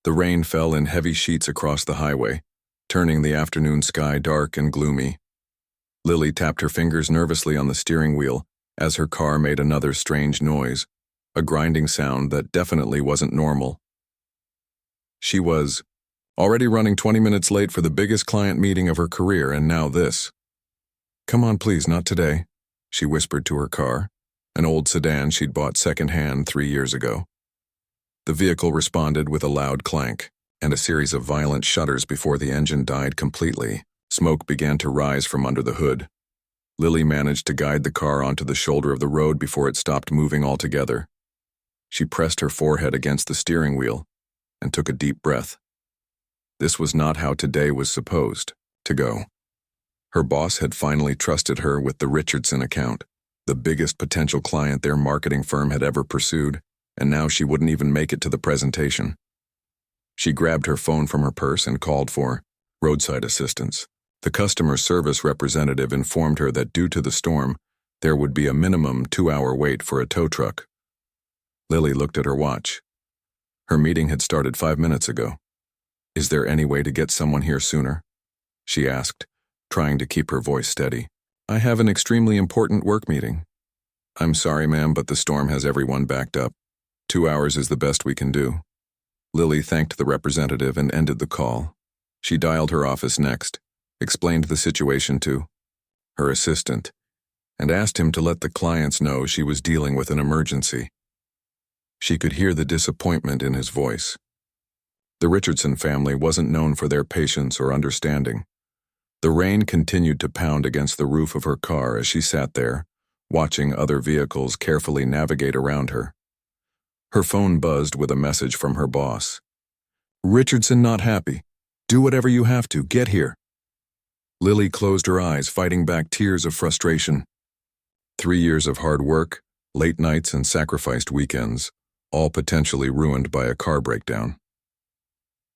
The rain fell in heavy sheets across the highway, turning the afternoon sky dark and gloomy. Lily tapped her fingers nervously on the steering wheel as her car made another strange noise, a grinding sound that definitely wasn't normal. She was already running 20 minutes late for the biggest client meeting of her career, and now this. "Come on, please, not today," she whispered to her car, an old sedan she'd bought secondhand 3 years ago. The vehicle responded with a loud clank and a series of violent shudders before the engine died completely. Smoke began to rise from under the hood. Lily managed to guide the car onto the shoulder of the road before it stopped moving altogether. She pressed her forehead against the steering wheel and took a deep breath. This was not how today was supposed to go. Her boss had finally trusted her with the Richardson account, the biggest potential client their marketing firm had ever pursued, and now she wouldn't even make it to the presentation. She grabbed her phone from her purse and called for roadside assistance. The customer service representative informed her that due to the storm, there would be a minimum 2-hour wait for a tow truck. Lily looked at her watch. Her meeting had started 5 minutes ago. "Is there any way to get someone here sooner?" she asked, trying to keep her voice steady. "I have an extremely important work meeting." "I'm sorry, ma'am, but the storm has everyone backed up. 2 hours is the best we can do." Lily thanked the representative and ended the call. She dialed her office next, explained the situation to her assistant, and asked him to let the clients know she was dealing with an emergency. She could hear the disappointment in his voice. The Richardson family wasn't known for their patience or understanding. The rain continued to pound against the roof of her car as she sat there, watching other vehicles carefully navigate around her. Her phone buzzed with a message from her boss. "Richardson not happy. Do whatever you have to. Get here." Lily closed her eyes, fighting back tears of frustration. 3 years of hard work, late nights and sacrificed weekends, all potentially ruined by a car breakdown.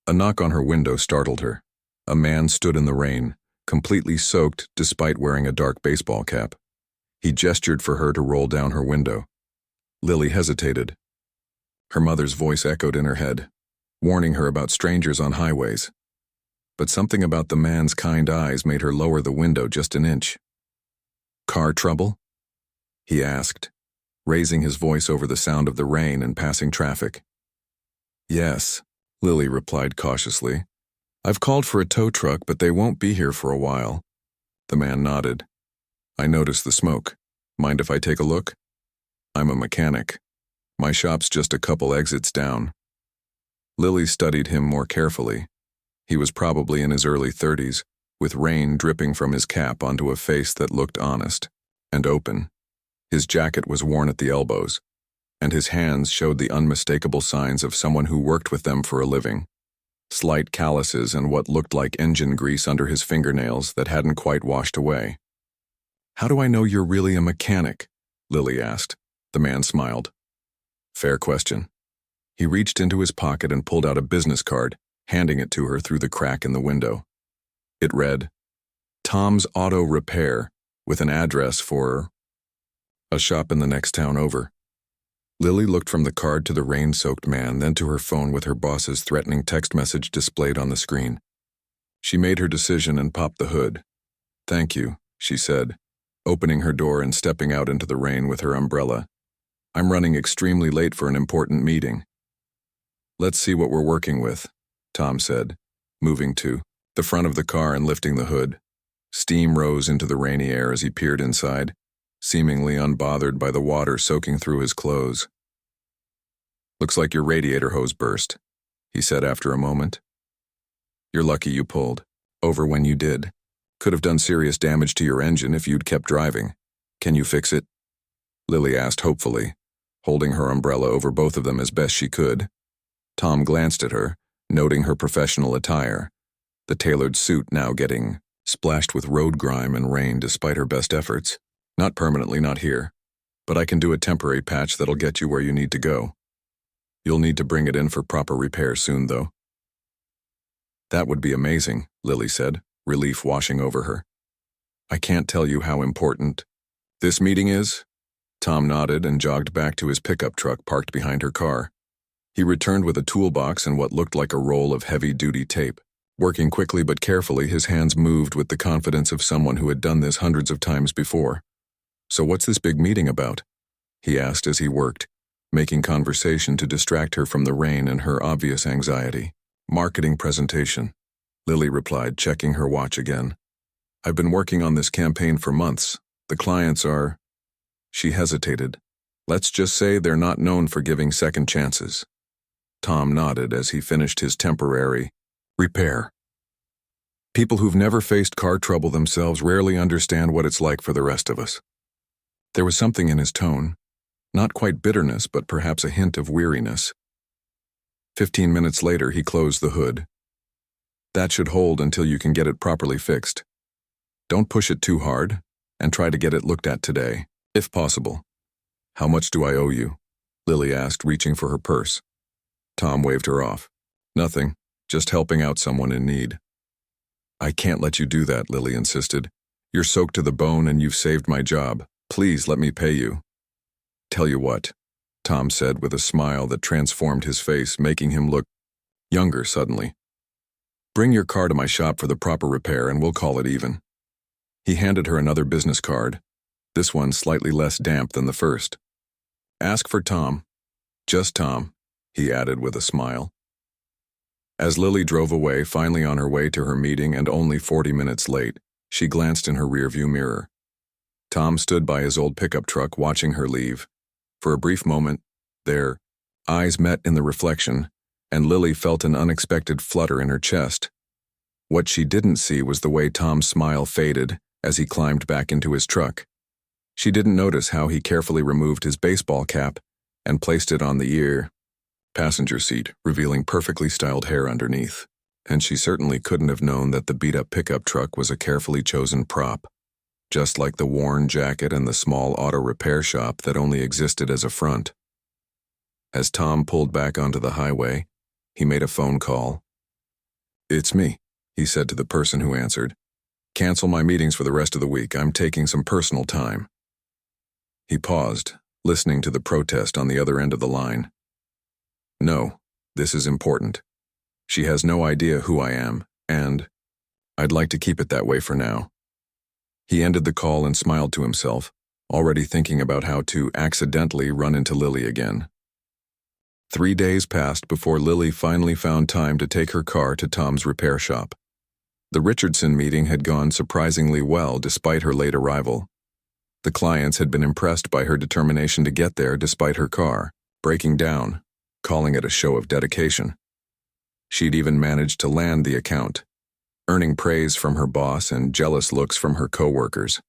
A knock on her window startled her. A man stood in the rain, completely soaked despite wearing a dark baseball cap. He gestured for her to roll down her window. Lily hesitated. Her mother's voice echoed in her head, warning her about strangers on highways. But something about the man's kind eyes made her lower the window just an inch. "Car trouble?" he asked, raising his voice over the sound of the rain and passing traffic. "Yes," Lily replied cautiously. "I've called for a tow truck, but they won't be here for a while." The man nodded. "I noticed the smoke. Mind if I take a look? I'm a mechanic. My shop's just a couple exits down." Lily studied him more carefully. He was probably in his early 30s, with rain dripping from his cap onto a face that looked honest and open. His jacket was worn at the elbows, and his hands showed the unmistakable signs of someone who worked with them for a living. Slight calluses and what looked like engine grease under his fingernails that hadn't quite washed away. "How do I know you're really a mechanic?" Lily asked. The man smiled. "Fair question." He reached into his pocket and pulled out a business card, handing it to her through the crack in the window. It read, "Tom's Auto Repair," with an address for a shop in the next town over. Lily looked from the card to the rain-soaked man, then to her phone with her boss's threatening text message displayed on the screen. She made her decision and popped the hood. "Thank you," she said, opening her door and stepping out into the rain with her umbrella. "I'm running extremely late for an important meeting." "Let's see what we're working with," Tom said, moving to the front of the car and lifting the hood. Steam rose into the rainy air as he peered inside, seemingly unbothered by the water soaking through his clothes. "Looks like your radiator hose burst," he said after a moment. "You're lucky you pulled over when you did. Could have done serious damage to your engine if you'd kept driving. Can you fix it?" Lily asked hopefully, holding her umbrella over both of them as best she could. Tom glanced at her, noting her professional attire, the tailored suit now getting splashed with road grime and rain despite her best efforts. "Not permanently, not here. But I can do a temporary patch that'll get you where you need to go. You'll need to bring it in for proper repair soon, though." "That would be amazing," Lily said, relief washing over her. "I can't tell you how important this meeting is." Tom nodded and jogged back to his pickup truck parked behind her car. He returned with a toolbox and what looked like a roll of heavy-duty tape. Working quickly but carefully, his hands moved with the confidence of someone who had done this hundreds of times before. "So what's this big meeting about?" he asked as he worked, making conversation to distract her from the rain and her obvious anxiety. "Marketing presentation," Lily replied, checking her watch again. "I've been working on this campaign for months. The clients are—" She hesitated. "Let's just say they're not known for giving second chances." Tom nodded as he finished his temporary repair. People who've never faced car trouble themselves rarely understand what it's like for the rest of us. There was something in his tone, not quite bitterness, but perhaps a hint of weariness. 15 minutes later, he closed the hood. "That should hold until you can get it properly fixed. Don't push it too hard, and try to get it looked at today, if possible." "How much do I owe you?" Lily asked, reaching for her purse. Tom waved her off. "Nothing, just helping out someone in need." "I can't let you do that," Lily insisted. "You're soaked to the bone and you've saved my job. Please let me pay you." "Tell you what," Tom said with a smile that transformed his face, making him look younger suddenly. "Bring your car to my shop for the proper repair and we'll call it even." He handed her another business card, this one slightly less damp than the first. "Ask for Tom. Just Tom," he added with a smile. As Lily drove away, finally on her way to her meeting and only 40 minutes late, she glanced in her rearview mirror. Tom stood by his old pickup truck watching her leave. For a brief moment, their eyes met in the reflection, and Lily felt an unexpected flutter in her chest. What she didn't see was the way Tom's smile faded as he climbed back into his truck. She didn't notice how he carefully removed his baseball cap and placed it on the passenger seat, revealing perfectly styled hair underneath. And she certainly couldn't have known that the beat-up pickup truck was a carefully chosen prop, just like the worn jacket and the small auto repair shop that only existed as a front. As Tom pulled back onto the highway, he made a phone call. "It's me," he said to the person who answered. "Cancel my meetings for the rest of the week. I'm taking some personal time." He paused, listening to the protest on the other end of the line. "No, this is important. She has no idea who I am, and I'd like to keep it that way for now." He ended the call and smiled to himself, already thinking about how to accidentally run into Lily again. 3 days passed before Lily finally found time to take her car to Tom's repair shop. The Richardson meeting had gone surprisingly well despite her late arrival. The clients had been impressed by her determination to get there despite her car breaking down, calling it a show of dedication. She'd even managed to land the account, earning praise from her boss and jealous looks from her coworkers.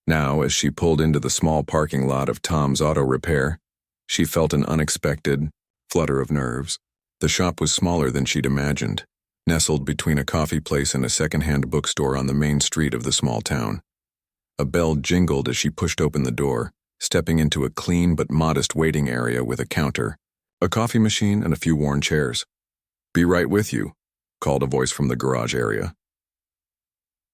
Now, as she pulled into the small parking lot of Tom's Auto Repair, she felt an unexpected flutter of nerves. The shop was smaller than she'd imagined, nestled between a coffee place and a second-hand bookstore on the main street of the small town. A bell jingled as she pushed open the door, stepping into a clean but modest waiting area with a counter, a coffee machine, and a few worn chairs. "Be right with you," called a voice from the garage area.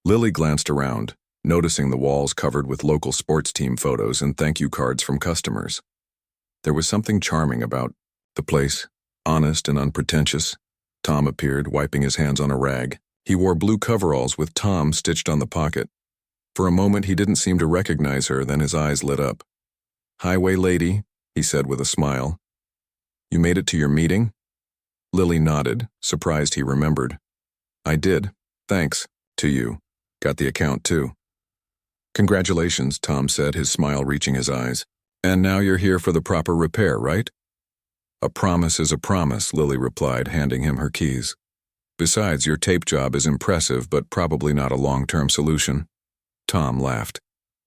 Lily glanced around, noticing the walls covered with local sports team photos and thank you cards from customers. There was something charming about the place, honest and unpretentious. Tom appeared, wiping his hands on a rag. He wore blue coveralls with Tom stitched on the pocket. For a moment he didn't seem to recognize her, then his eyes lit up. "Highway lady," he said with a smile. "You made it to your meeting?" Lily nodded, surprised he remembered. "I did. Thanks. To you. Got the account too." "Congratulations," Tom said, his smile reaching his eyes. "And now you're here for the proper repair, right?" "A promise is a promise," Lily replied, handing him her keys. "Besides, your tape job is impressive, but probably not a long-term solution." Tom laughed.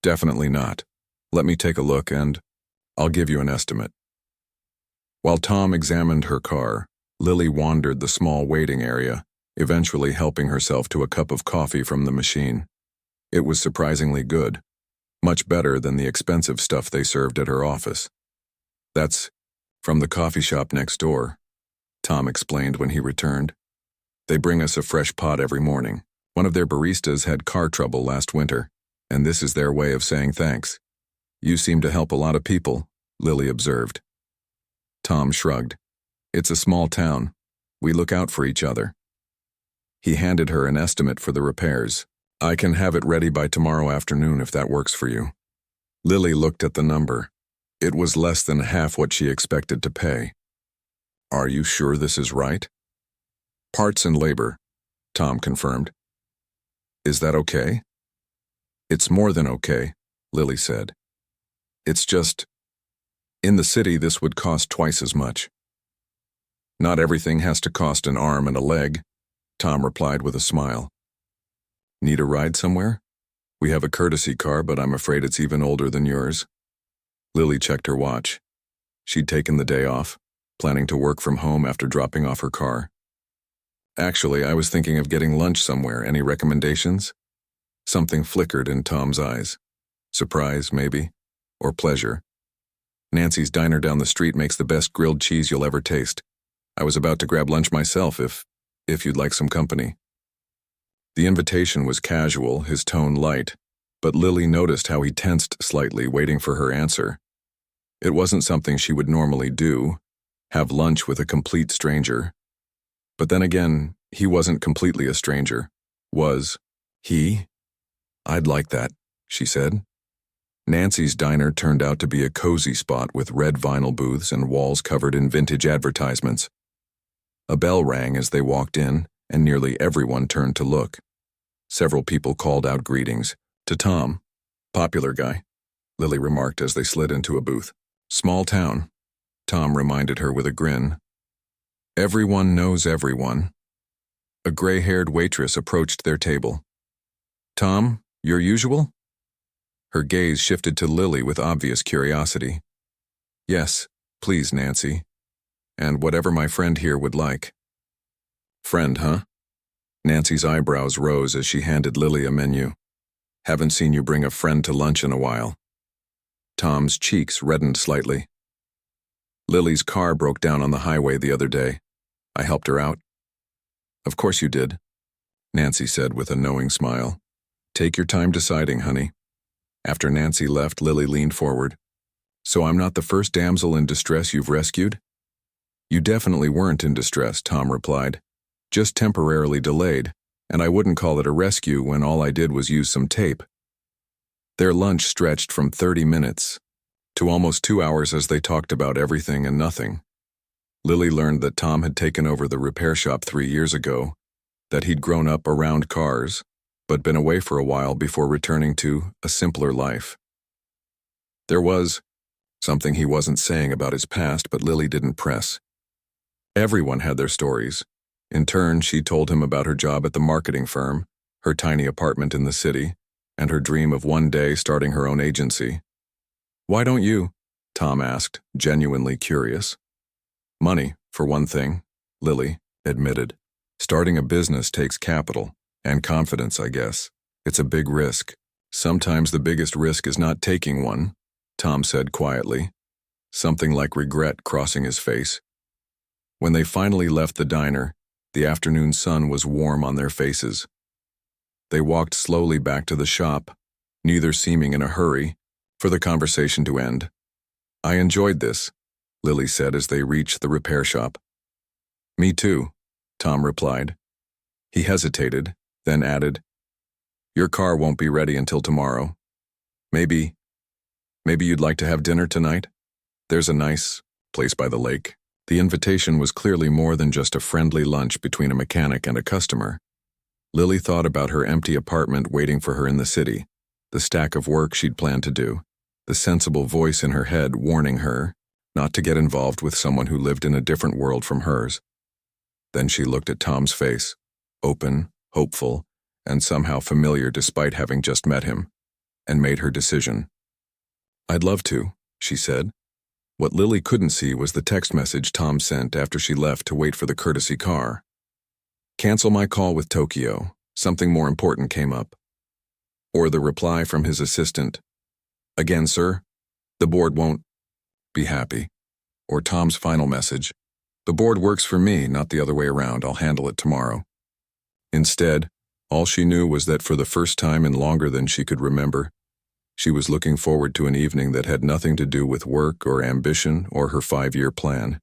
"Definitely not. Let me take a look and I'll give you an estimate." While Tom examined her car, Lily wandered the small waiting area, eventually helping herself to a cup of coffee from the machine. It was surprisingly good, much better than the expensive stuff they served at her office. "That's from the coffee shop next door," Tom explained when he returned. "They bring us a fresh pot every morning. One of their baristas had car trouble last winter, and this is their way of saying thanks." "You seem to help a lot of people," Lily observed. Tom shrugged. It's a small town. We look out for each other. He handed her an estimate for the repairs. I can have it ready by tomorrow afternoon if that works for you. Lily looked at the number. It was less than half what she expected to pay. Are you sure this is right? Parts and labor, Tom confirmed. Is that okay? It's more than okay, Lily said. It's just, in the city this would cost twice as much. Not everything has to cost an arm and a leg, Tom replied with a smile. Need a ride somewhere? We have a courtesy car, but I'm afraid it's even older than yours. Lily checked her watch. She'd taken the day off, planning to work from home after dropping off her car. Actually, I was thinking of getting lunch somewhere. Any recommendations? Something flickered in Tom's eyes. Surprise, maybe? Or pleasure? Nancy's diner down the street makes the best grilled cheese you'll ever taste. I was about to grab lunch myself if you'd like some company. The invitation was casual, his tone light, but Lily noticed how he tensed slightly, waiting for her answer. It wasn't something she would normally do, have lunch with a complete stranger. But then again, he wasn't completely a stranger. Was he? I'd like that, she said. Nancy's diner turned out to be a cozy spot with red vinyl booths and walls covered in vintage advertisements. A bell rang as they walked in, and nearly everyone turned to look. Several people called out greetings. To Tom, popular guy, Lily remarked as they slid into a booth. Small town, Tom reminded her with a grin. Everyone knows everyone. A gray-haired waitress approached their table. Tom, your usual? Her gaze shifted to Lily with obvious curiosity. Yes, please, Nancy. And whatever my friend here would like. Friend, huh? Nancy's eyebrows rose as she handed Lily a menu. Haven't seen you bring a friend to lunch in a while. Tom's cheeks reddened slightly. Lily's car broke down on the highway the other day. I helped her out. Of course you did, Nancy said with a knowing smile. Take your time deciding, honey. After Nancy left, Lily leaned forward. So I'm not the first damsel in distress you've rescued? You definitely weren't in distress, Tom replied. Just temporarily delayed, and I wouldn't call it a rescue when all I did was use some tape. Their lunch stretched from 30 minutes to almost 2 hours as they talked about everything and nothing. Lily learned that Tom had taken over the repair shop 3 years ago, that he'd grown up around cars, but been away for a while before returning to a simpler life. There was something he wasn't saying about his past, but Lily didn't press. Everyone had their stories. In turn, she told him about her job at the marketing firm, her tiny apartment in the city, and her dream of one day starting her own agency. Why don't you? Tom asked, genuinely curious. Money, for one thing, Lily admitted. Starting a business takes capital, and confidence, I guess. It's a big risk. Sometimes the biggest risk is not taking one, Tom said quietly, something like regret crossing his face. When they finally left the diner, the afternoon sun was warm on their faces. They walked slowly back to the shop, neither seeming in a hurry for the conversation to end. I enjoyed this, Lily said as they reached the repair shop. Me too, Tom replied. He hesitated, then added, Your car won't be ready until tomorrow. Maybe you'd like to have dinner tonight? There's a nice place by the lake. The invitation was clearly more than just a friendly lunch between a mechanic and a customer. Lily thought about her empty apartment waiting for her in the city, the stack of work she'd planned to do, the sensible voice in her head warning her not to get involved with someone who lived in a different world from hers. Then she looked at Tom's face, open, hopeful, and somehow familiar despite having just met him, and made her decision. I'd love to, she said. What Lily couldn't see was the text message Tom sent after she left to wait for the courtesy car. Cancel my call with Tokyo. Something more important came up. Or the reply from his assistant. Again, sir, the board won't be happy. Or Tom's final message. The board works for me, not the other way around. I'll handle it tomorrow. Instead, all she knew was that for the first time in longer than she could remember, she was looking forward to an evening that had nothing to do with work or ambition or her 5-year plan.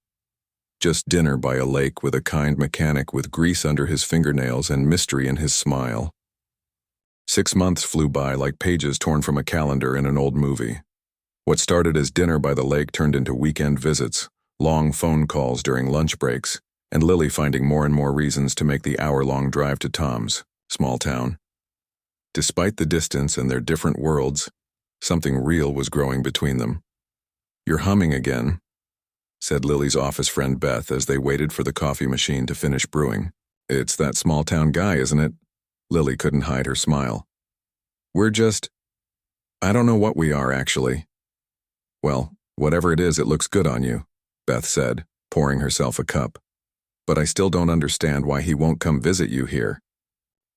Just dinner by a lake with a kind mechanic with grease under his fingernails and mystery in his smile. 6 months flew by like pages torn from a calendar in an old movie. What started as dinner by the lake turned into weekend visits, long phone calls during lunch breaks, and Lily finding more and more reasons to make the hour-long drive to Tom's, small town. Despite the distance and their different worlds, something real was growing between them. "You're humming again," said Lily's office friend Beth as they waited for the coffee machine to finish brewing. "It's that small-town guy, isn't it?" Lily couldn't hide her smile. I don't know what we are, actually." "Well, whatever it is, it looks good on you," Beth said, pouring herself a cup. "But I still don't understand why he won't come visit you here.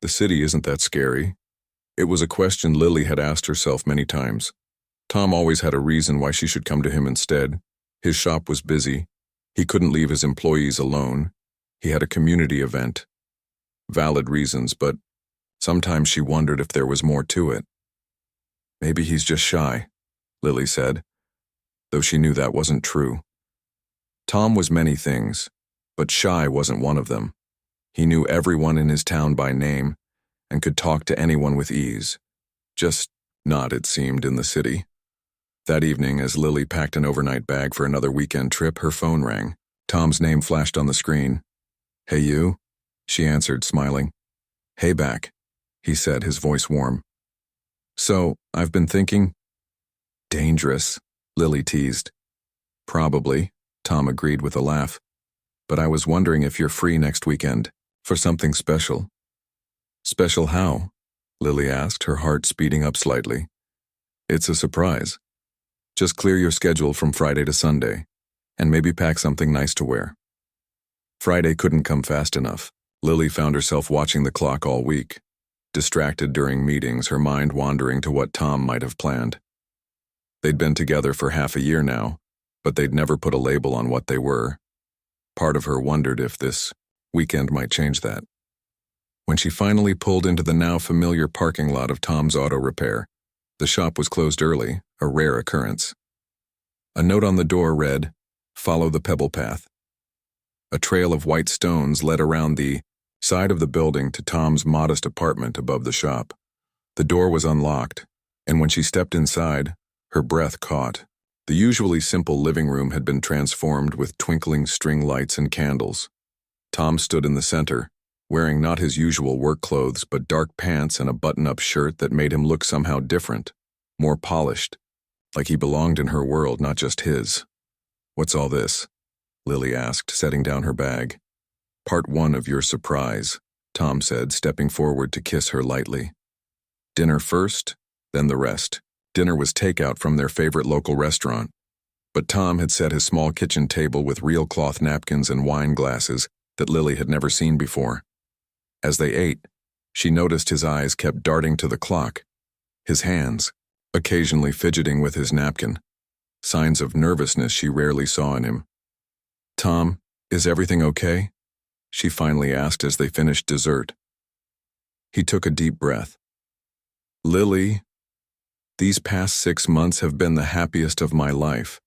The city isn't that scary." It was a question Lily had asked herself many times. Tom always had a reason why she should come to him instead. His shop was busy. He couldn't leave his employees alone. He had a community event. Valid reasons, but sometimes she wondered if there was more to it. "Maybe he's just shy," Lily said, though she knew that wasn't true. Tom was many things, but shy wasn't one of them. He knew everyone in his town by name and could talk to anyone with ease. Just not, it seemed, in the city. That evening, as Lily packed an overnight bag for another weekend trip, her phone rang. Tom's name flashed on the screen. "Hey, you?" she answered, smiling. "Hey back," he said, his voice warm. "So, I've been thinking—" "Dangerous," Lily teased. "Probably," Tom agreed with a laugh. "But I was wondering if you're free next weekend, for something special." "Special how?" Lily asked, her heart speeding up slightly. "It's a surprise. Just clear your schedule from Friday to Sunday, and maybe pack something nice to wear." Friday couldn't come fast enough. Lily found herself watching the clock all week, distracted during meetings, her mind wandering to what Tom might have planned. They'd been together for half a year now, but they'd never put a label on what they were. Part of her wondered if this weekend might change that. When she finally pulled into the now familiar parking lot of Tom's Auto Repair, the shop was closed early, a rare occurrence. A note on the door read, "Follow the pebble path." A trail of white stones led around the side of the building to Tom's modest apartment above the shop. The door was unlocked, and when she stepped inside, her breath caught. The usually simple living room had been transformed with twinkling string lights and candles. Tom stood in the center, wearing not his usual work clothes but dark pants and a button-up shirt that made him look somehow different, more polished, like he belonged in her world, not just his. "What's all this?" Lily asked, setting down her bag. "Part one of your surprise," Tom said, stepping forward to kiss her lightly. "Dinner first, then the rest." Dinner was takeout from their favorite local restaurant, but Tom had set his small kitchen table with real cloth napkins and wine glasses that Lily had never seen before. As they ate, she noticed his eyes kept darting to the clock, his hands, occasionally fidgeting with his napkin, signs of nervousness she rarely saw in him. "Tom, is everything okay?" she finally asked as they finished dessert. He took a deep breath. "Lily, these past 6 months have been the happiest of my life.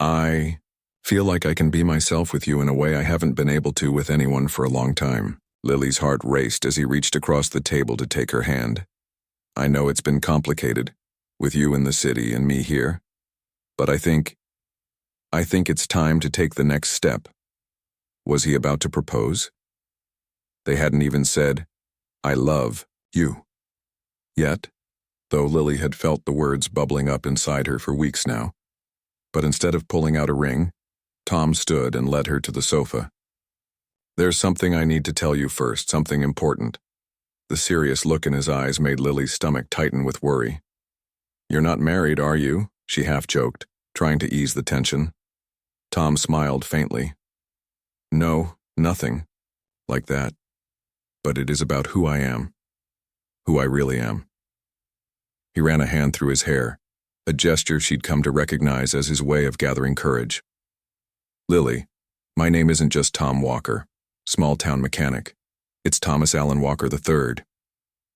I feel like I can be myself with you in a way I haven't been able to with anyone for a long time." Lily's heart raced as he reached across the table to take her hand. "I know it's been complicated, with you in the city and me here, but I think it's time to take the next step." Was he about to propose? They hadn't even said, "I love you," yet, though Lily had felt the words bubbling up inside her for weeks now. But instead of pulling out a ring, Tom stood and led her to the sofa. "There's something I need to tell you first, something important." The serious look in his eyes made Lily's stomach tighten with worry. "You're not married, are you?" she half-joked, trying to ease the tension. Tom smiled faintly. "No, nothing like that. But it is about who I am, who I really am." He ran a hand through his hair, a gesture she'd come to recognize as his way of gathering courage. "Lily, my name isn't just Tom Walker, small-town mechanic. It's Thomas Allen Walker III.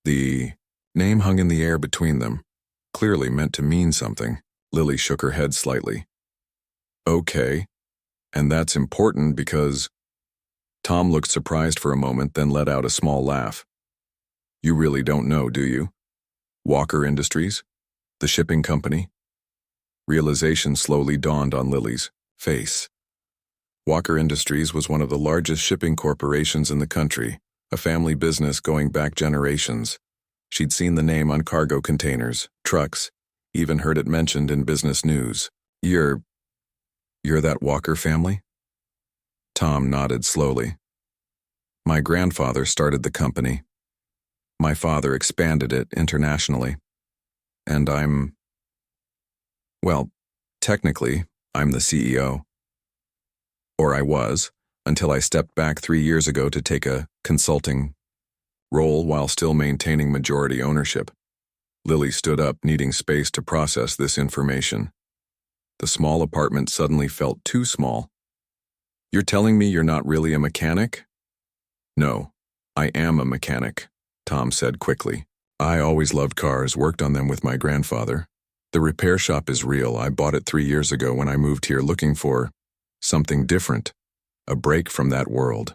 The name hung in the air between them, clearly meant to mean something. Lily shook her head slightly. "Okay," And that's important because Tom looked surprised for a moment, then let out a small laugh. You really don't know, do you? Walker Industries? The shipping company? Realization slowly dawned on Lily's face. Walker Industries was one of the largest shipping corporations in the country, a family business going back generations. She'd seen the name on cargo containers, trucks, even heard it mentioned in business news. You're that Walker family? Tom nodded slowly. My grandfather started the company. My father expanded it internationally. And well, technically, I'm the CEO. Or I was, until I stepped back 3 years ago to take a consulting role while still maintaining majority ownership. Lily stood up, needing space to process this information. The small apartment suddenly felt too small. You're telling me you're not really a mechanic? No, I am a mechanic, Tom said quickly. I always loved cars, worked on them with my grandfather. The repair shop is real. I bought it 3 years ago when I moved here looking for something different, a break from that world.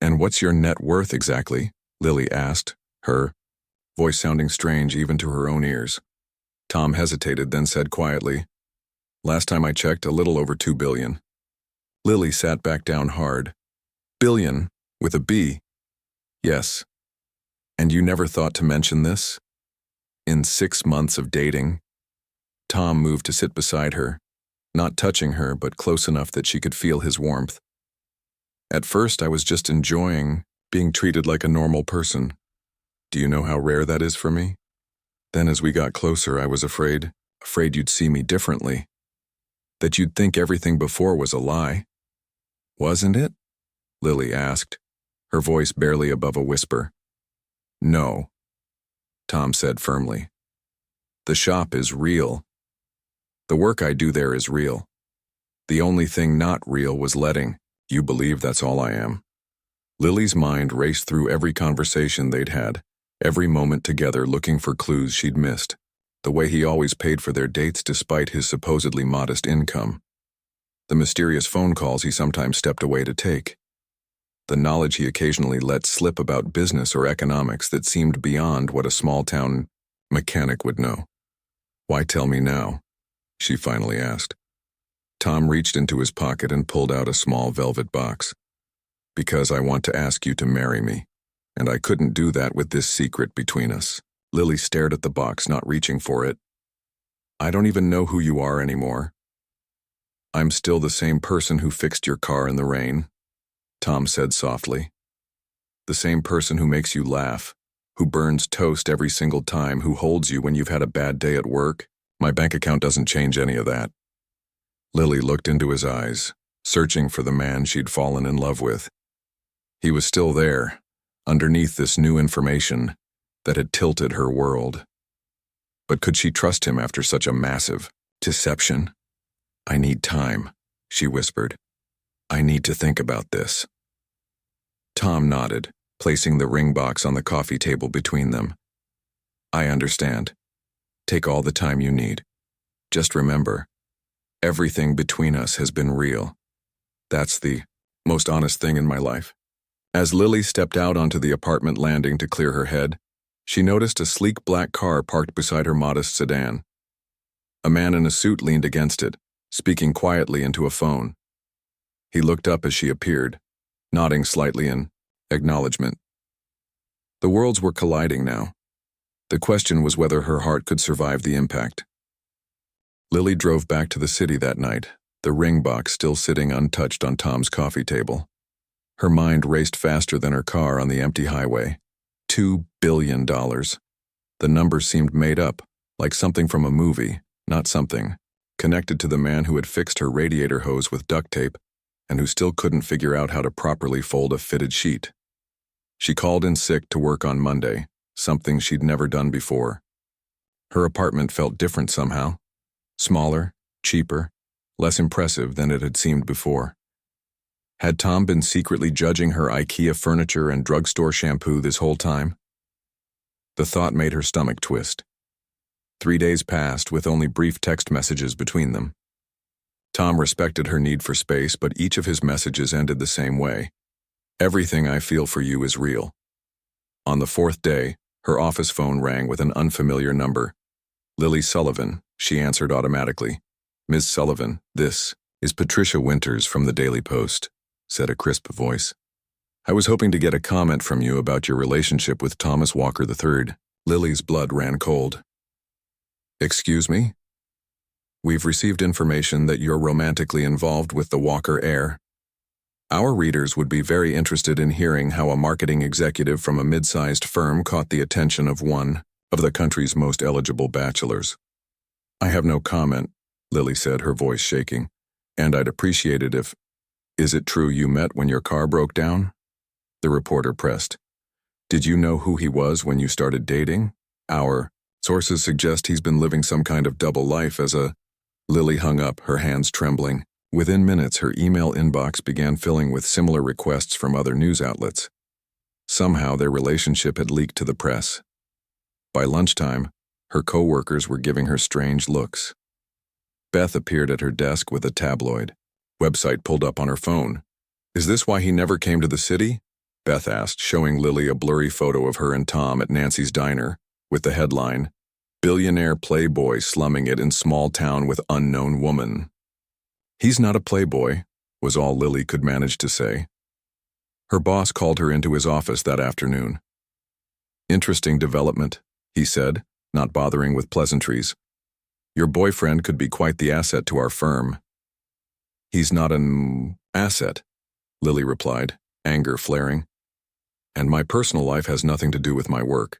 And what's your net worth exactly? Lily asked, her voice sounding strange even to her own ears. Tom hesitated, then said quietly, Last time I checked, a little over $2 billion. Lily sat back down hard. Billion, with a B. Yes. And you never thought to mention this? In 6 months of dating? Tom moved to sit beside her, not touching her, but close enough that she could feel his warmth. At first, I was just enjoying being treated like a normal person. Do you know how rare that is for me? Then as we got closer, I was afraid you'd see me differently. That you'd think everything before was a lie. Wasn't it? Lily asked, her voice barely above a whisper. No, Tom said firmly. The shop is real. The work I do there is real. The only thing not real was letting you believe that's all I am. Lily's mind raced through every conversation they'd had, every moment together looking for clues she'd missed. The way he always paid for their dates despite his supposedly modest income. The mysterious phone calls he sometimes stepped away to take. The knowledge he occasionally let slip about business or economics that seemed beyond what a small-town mechanic would know. Why tell me now? She finally asked. Tom reached into his pocket and pulled out a small velvet box. Because I want to ask you to marry me, and I couldn't do that with this secret between us. Lily stared at the box, not reaching for it. I don't even know who you are anymore. I'm still the same person who fixed your car in the rain, Tom said softly. The same person who makes you laugh, who burns toast every single time, who holds you when you've had a bad day at work. My bank account doesn't change any of that. Lily looked into his eyes, searching for the man she'd fallen in love with. He was still there, underneath this new information that had tilted her world. But could she trust him after such a massive deception? I need time, she whispered. I need to think about this. Tom nodded, placing the ring box on the coffee table between them. I understand. Take all the time you need. Just remember, everything between us has been real. That's the most honest thing in my life. As Lily stepped out onto the apartment landing to clear her head, she noticed a sleek black car parked beside her modest sedan. A man in a suit leaned against it, speaking quietly into a phone. He looked up as she appeared, nodding slightly in acknowledgement. The worlds were colliding now. The question was whether her heart could survive the impact. Lily drove back to the city that night, the ring box still sitting untouched on Tom's coffee table. Her mind raced faster than her car on the empty highway. $2 billion. The number seemed made up, like something from a movie, not something, connected to the man who had fixed her radiator hose with duct tape and who still couldn't figure out how to properly fold a fitted sheet. She called in sick to work on Monday, something she'd never done before. Her apartment felt different somehow. Smaller, cheaper, less impressive than it had seemed before. Had Tom been secretly judging her IKEA furniture and drugstore shampoo this whole time? The thought made her stomach twist. 3 days passed with only brief text messages between them. Tom respected her need for space, but each of his messages ended the same way. Everything I feel for you is real. On the fourth day, her office phone rang with an unfamiliar number. Lily Sullivan, she answered automatically. Ms. Sullivan, this is Patricia Winters from the Daily Post, said a crisp voice. I was hoping to get a comment from you about your relationship with Thomas Walker III. Lily's blood ran cold. Excuse me? We've received information that you're romantically involved with the Walker heir. Our readers would be very interested in hearing how a marketing executive from a mid-sized firm caught the attention of one of the country's most eligible bachelors. I have no comment, Lily said, her voice shaking, and I'd appreciate it if... Is it true you met when your car broke down? The reporter pressed. Did you know who he was when you started dating? Our sources suggest he's been living some kind of double life as a... Lily hung up, her hands trembling. Within minutes, her email inbox began filling with similar requests from other news outlets. Somehow, their relationship had leaked to the press. By lunchtime, her co-workers were giving her strange looks. Beth appeared at her desk with a tabloid website pulled up on her phone. Is this why he never came to the city? Beth asked, showing Lily a blurry photo of her and Tom at Nancy's diner, with the headline, Billionaire Playboy slumming it in small town with unknown woman. He's not a playboy, was all Lily could manage to say. Her boss called her into his office that afternoon. Interesting development, he said, not bothering with pleasantries. Your boyfriend could be quite the asset to our firm. He's not an asset, Lily replied, anger flaring. And my personal life has nothing to do with my work.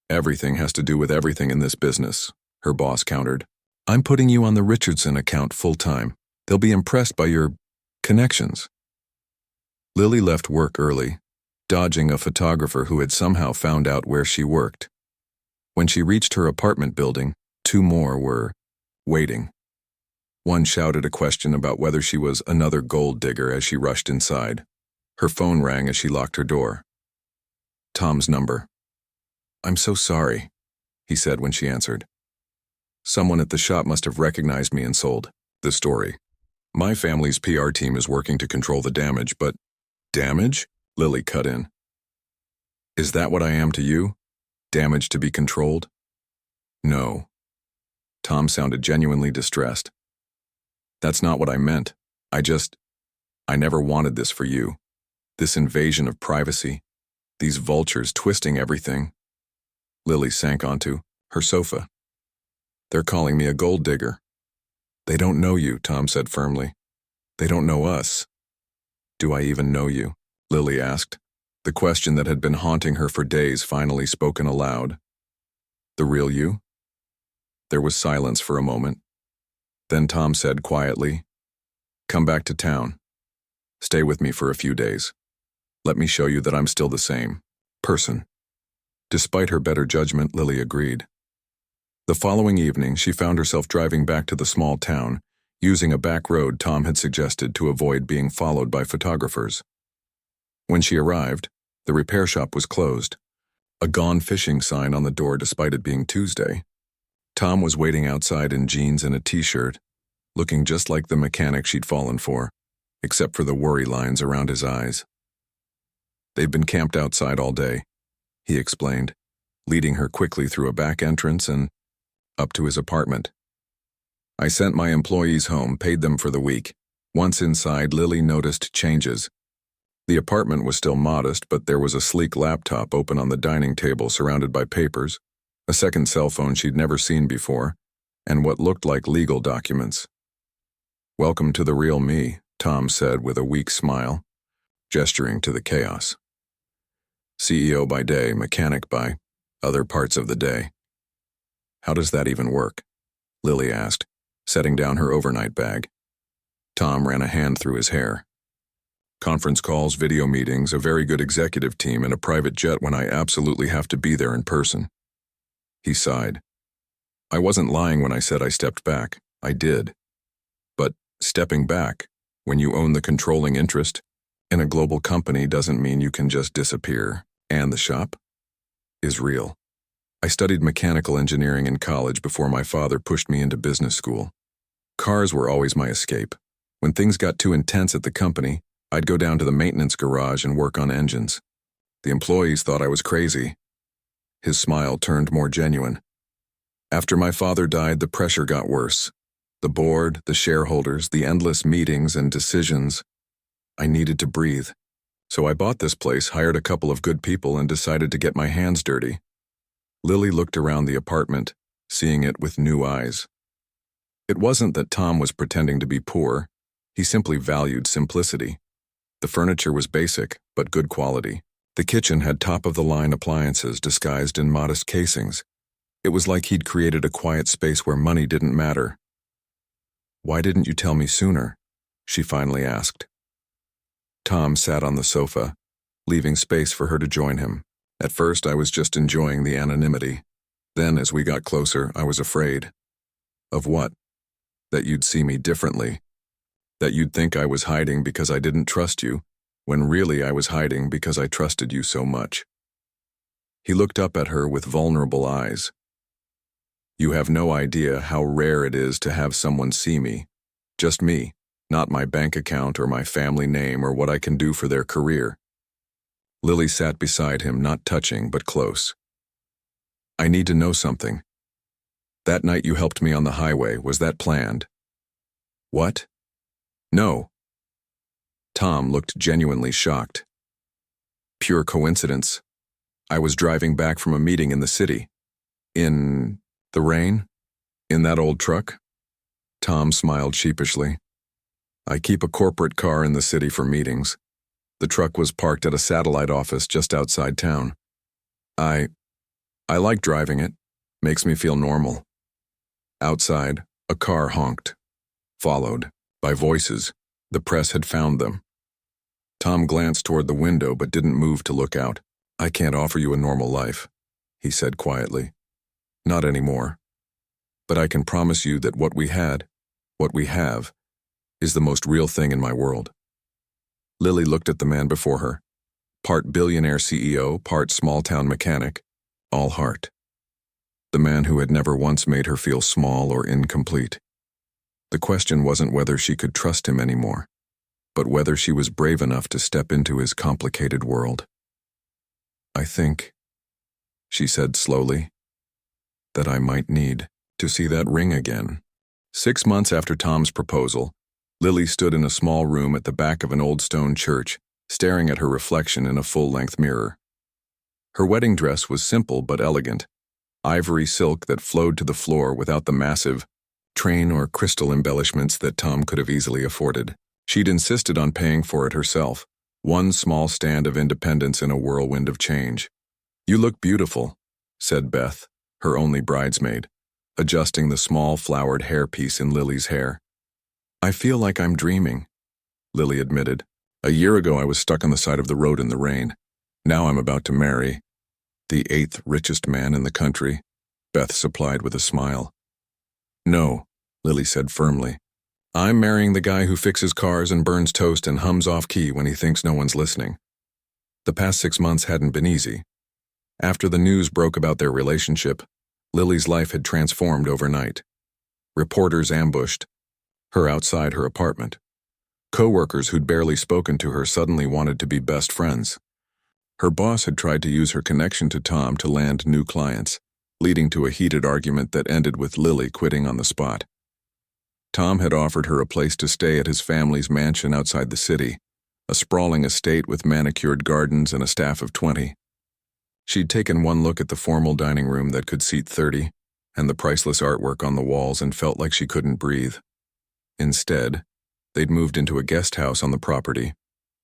Everything has to do with everything in this business, her boss countered. I'm putting you on the Richardson account full-time. They'll be impressed by your connections. Lily left work early, dodging a photographer who had somehow found out where she worked. When she reached her apartment building, two more were waiting. One shouted a question about whether she was another gold digger as she rushed inside. Her phone rang as she locked her door. Tom's number. I'm so sorry, he said when she answered. Someone at the shop must have recognized me and sold the story. My family's PR team is working to control the damage, but... Damage? Lily cut in. Is that what I am to you? Damage to be controlled? No. Tom sounded genuinely distressed. That's not what I meant. I never wanted this for you. This invasion of privacy. These vultures twisting everything. Lily sank onto her sofa. They're calling me a gold digger. They don't know you, Tom said firmly. They don't know us. Do I even know you? Lily asked, the question that had been haunting her for days finally spoken aloud. The real you? There was silence for a moment. Then Tom said quietly, Come back to town. Stay with me for a few days. Let me show you that I'm still the same person. Despite her better judgment, Lily agreed. The following evening, she found herself driving back to the small town, using a back road Tom had suggested to avoid being followed by photographers. When she arrived, the repair shop was closed, a gone fishing sign on the door despite it being Tuesday. Tom was waiting outside in jeans and a t-shirt, looking just like the mechanic she'd fallen for, except for the worry lines around his eyes. They've been camped outside all day, he explained, leading her quickly through a back entrance and up to his apartment. I sent my employees home, paid them for the week. Once inside, Lily noticed changes. The apartment was still modest, but there was a sleek laptop open on the dining table surrounded by papers, a second cell phone she'd never seen before, and what looked like legal documents. Welcome to the real me, Tom said with a weak smile, gesturing to the chaos. CEO by day, mechanic by other parts of the day. How does that even work? Lily asked, setting down her overnight bag. Tom ran a hand through his hair. Conference calls, video meetings, a very good executive team, and a private jet when I absolutely have to be there in person. He sighed. I wasn't lying when I said I stepped back. I did. But stepping back, when you own the controlling interest in a global company, doesn't mean you can just disappear. And the shop is real. I studied mechanical engineering in college before my father pushed me into business school. Cars were always my escape. When things got too intense at the company, I'd go down to the maintenance garage and work on engines. The employees thought I was crazy. His smile turned more genuine. After my father died, the pressure got worse. The board, the shareholders, the endless meetings and decisions. I needed to breathe. So I bought this place, hired a couple of good people, and decided to get my hands dirty. Lily looked around the apartment, seeing it with new eyes. It wasn't that Tom was pretending to be poor. He simply valued simplicity. The furniture was basic, but good quality. The kitchen had top-of-the-line appliances disguised in modest casings. It was like he'd created a quiet space where money didn't matter. "Why didn't you tell me sooner?" she finally asked. Tom sat on the sofa, leaving space for her to join him. At first, I was just enjoying the anonymity. Then, as we got closer, I was afraid. Of what? That you'd see me differently. That you'd think I was hiding because I didn't trust you, when really I was hiding because I trusted you so much. He looked up at her with vulnerable eyes. "You have no idea how rare it is to have someone see me. Just me, not my bank account or my family name or what I can do for their career." Lily sat beside him, not touching, but close. "I need to know something. That night you helped me on the highway, was that planned?" "What?" "No." Tom looked genuinely shocked. "Pure coincidence. I was driving back from a meeting in the city. In the rain? In that old truck?" Tom smiled sheepishly. "I keep a corporate car in the city for meetings. The truck was parked at a satellite office just outside town. I like driving it. Makes me feel normal." Outside, a car honked, followed by voices. The press had found them. Tom glanced toward the window but didn't move to look out. "I can't offer you a normal life," he said quietly. "Not anymore. But I can promise you that what we have, is the most real thing in my world." Lily looked at the man before her. Part billionaire CEO, part small-town mechanic, all heart. The man who had never once made her feel small or incomplete. The question wasn't whether she could trust him anymore, but whether she was brave enough to step into his complicated world. "I think," she said slowly, "that I might need to see that ring again." 6 months after Tom's proposal, Lily stood in a small room at the back of an old stone church, staring at her reflection in a full-length mirror. Her wedding dress was simple but elegant, ivory silk that flowed to the floor without the massive train or crystal embellishments that Tom could have easily afforded. She'd insisted on paying for it herself, one small stand of independence in a whirlwind of change. "You look beautiful," said Beth, her only bridesmaid, adjusting the small flowered hairpiece in Lily's hair. "I feel like I'm dreaming," Lily admitted. "A year ago I was stuck on the side of the road in the rain. Now I'm about to marry the 8th richest man in the country," Beth supplied with a smile. "No," Lily said firmly. "I'm marrying the guy who fixes cars and burns toast and hums off-key when he thinks no one's listening." The past 6 months hadn't been easy. After the news broke about their relationship, Lily's life had transformed overnight. Reporters ambushed her outside her apartment. Co-workers who'd barely spoken to her suddenly wanted to be best friends. Her boss had tried to use her connection to Tom to land new clients, leading to a heated argument that ended with Lily quitting on the spot. Tom had offered her a place to stay at his family's mansion outside the city, a sprawling estate with manicured gardens and a staff of 20. She'd taken one look at the formal dining room that could seat 30, and the priceless artwork on the walls, and felt like she couldn't breathe. Instead, they'd moved into a guest house on the property,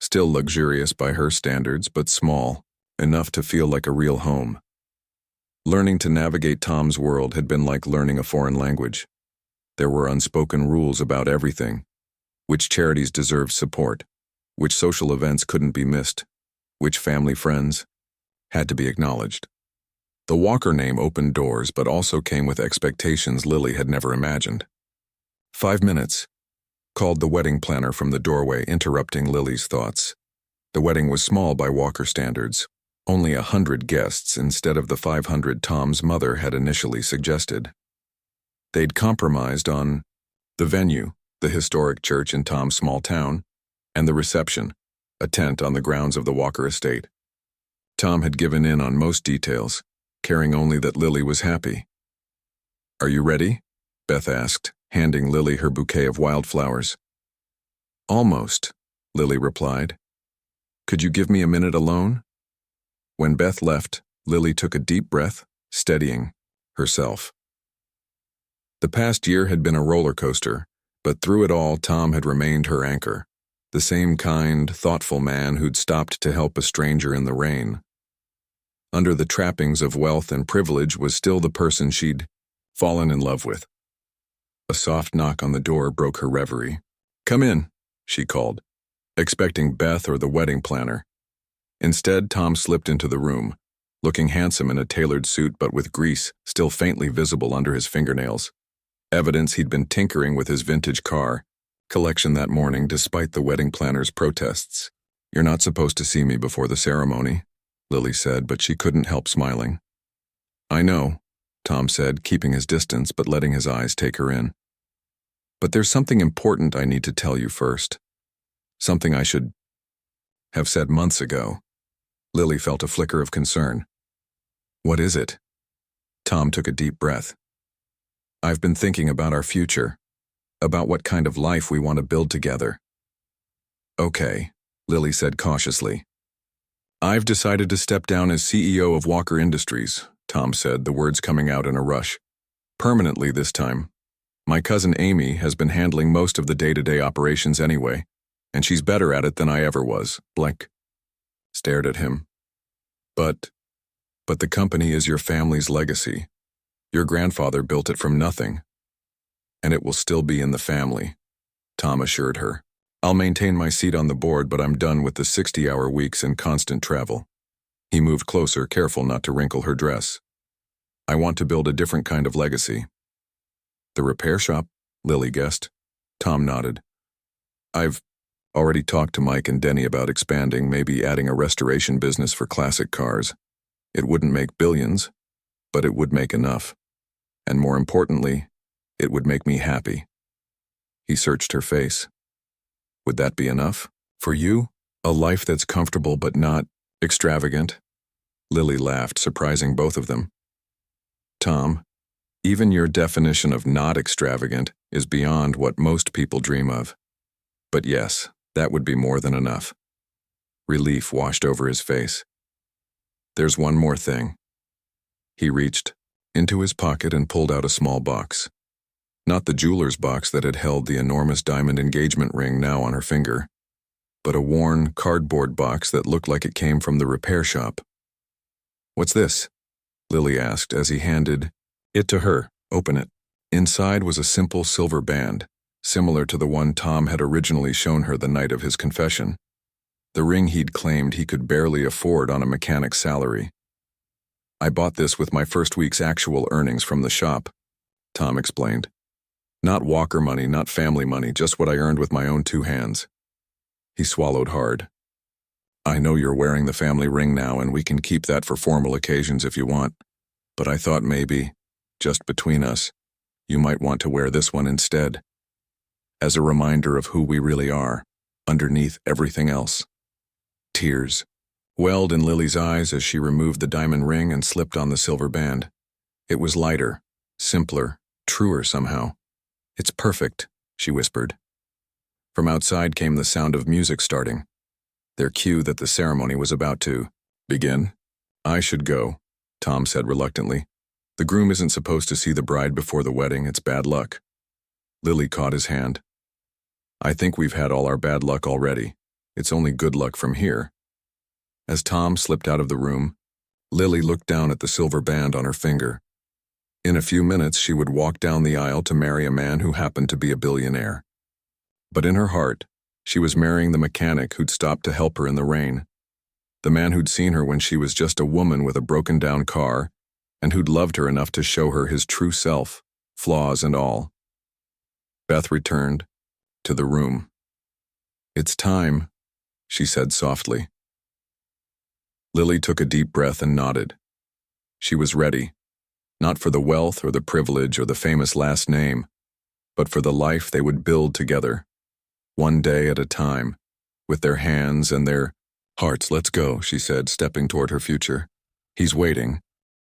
still luxurious by her standards, but small, enough to feel like a real home. Learning to navigate Tom's world had been like learning a foreign language. There were unspoken rules about everything: which charities deserved support, which social events couldn't be missed, which family friends had to be acknowledged. The Walker name opened doors, but also came with expectations Lily had never imagined. 5 minutes, called the wedding planner from the doorway, interrupting Lily's thoughts. The wedding was small by Walker standards, only 100 guests instead of the 500 Tom's mother had initially suggested. They'd compromised on The venue, the historic church in Tom's small town, and the reception, a tent on the grounds of the Walker estate. Tom had given in on most details, caring only that Lily was happy. "Are you ready?" Beth asked, handing Lily her bouquet of wildflowers. "Almost," Lily replied. "Could you give me a minute alone?" When Beth left, Lily took a deep breath, steadying herself. The past year had been a roller coaster, but through it all Tom had remained her anchor, the same kind, thoughtful man who'd stopped to help a stranger in the rain. Under the trappings of wealth and privilege was still the person she'd fallen in love with. A soft knock on the door broke her reverie. "Come in," she called, expecting Beth or the wedding planner. Instead, Tom slipped into the room, looking handsome in a tailored suit but with grease still faintly visible under his fingernails. Evidence he'd been tinkering with his vintage car collection that morning despite the wedding planner's protests. "You're not supposed to see me before the ceremony," Lily said, but she couldn't help smiling. "I know," Tom said, keeping his distance but letting his eyes take her in. "But there's something important I need to tell you first. Something I should have said months ago." Lily felt a flicker of concern. "What is it?" Tom took a deep breath. "I've been thinking about our future, about what kind of life we want to build together." "Okay," Lily said cautiously. "I've decided to step down as CEO of Walker Industries," Tom said, the words coming out in a rush. "Permanently this time. My cousin Amy has been handling most of the day-to-day operations anyway, and she's better at it than I ever was." Blank stared at him. But the company is your family's legacy. Your grandfather built it from nothing, and it will still be in the family," Tom assured her. "I'll maintain my seat on the board, but I'm done with the 60-hour weeks and constant travel." He moved closer, careful not to wrinkle her dress. "I want to build a different kind of legacy." "The repair shop?" Lily guessed. Tom nodded. "I've already talked to Mike and Denny about expanding, maybe adding a restoration business for classic cars. It wouldn't make billions, but it would make enough. And more importantly, it would make me happy." He searched her face. "Would that be enough? For you? A life that's comfortable but not extravagant?" Lily laughed, surprising both of them. "Tom, even your definition of not extravagant is beyond what most people dream of. But yes, that would be more than enough." Relief washed over his face. "There's one more thing." He reached into his pocket and pulled out a small box. Not the jeweler's box that had held the enormous diamond engagement ring now on her finger, but a worn, cardboard box that looked like it came from the repair shop. "What's this?" Lily asked as he handed it to her. "Open it." Inside was a simple silver band, similar to the one Tom had originally shown her the night of his confession. The ring he'd claimed he could barely afford on a mechanic's salary. "I bought this with my first week's actual earnings from the shop," Tom explained. "Not Walker money, not family money, just what I earned with my own two hands." He swallowed hard. "I know you're wearing the family ring now, and we can keep that for formal occasions if you want, but I thought maybe, just between us, you might want to wear this one instead, as a reminder of who we really are, underneath everything else." Tears welled in Lily's eyes as she removed the diamond ring and slipped on the silver band. It was lighter, simpler, truer somehow. "It's perfect," she whispered. From outside came the sound of music starting, their cue that the ceremony was about to begin. "I should go," Tom said reluctantly. "The groom isn't supposed to see the bride before the wedding. It's bad luck." Lily caught his hand. "I think we've had all our bad luck already. It's only good luck from here." As Tom slipped out of the room, Lily looked down at the silver band on her finger. In a few minutes she would walk down the aisle to marry a man who happened to be a billionaire. But in her heart, she was marrying the mechanic who'd stopped to help her in the rain. The man who'd seen her when she was just a woman with a broken-down car, and who'd loved her enough to show her his true self, flaws and all. Beth returned to the room. "It's time," she said softly. Lily took a deep breath and nodded. She was ready, not for the wealth or the privilege or the famous last name, but for the life they would build together, one day at a time, with their hands and their hearts. Let's go, she said, stepping toward her future. He's waiting,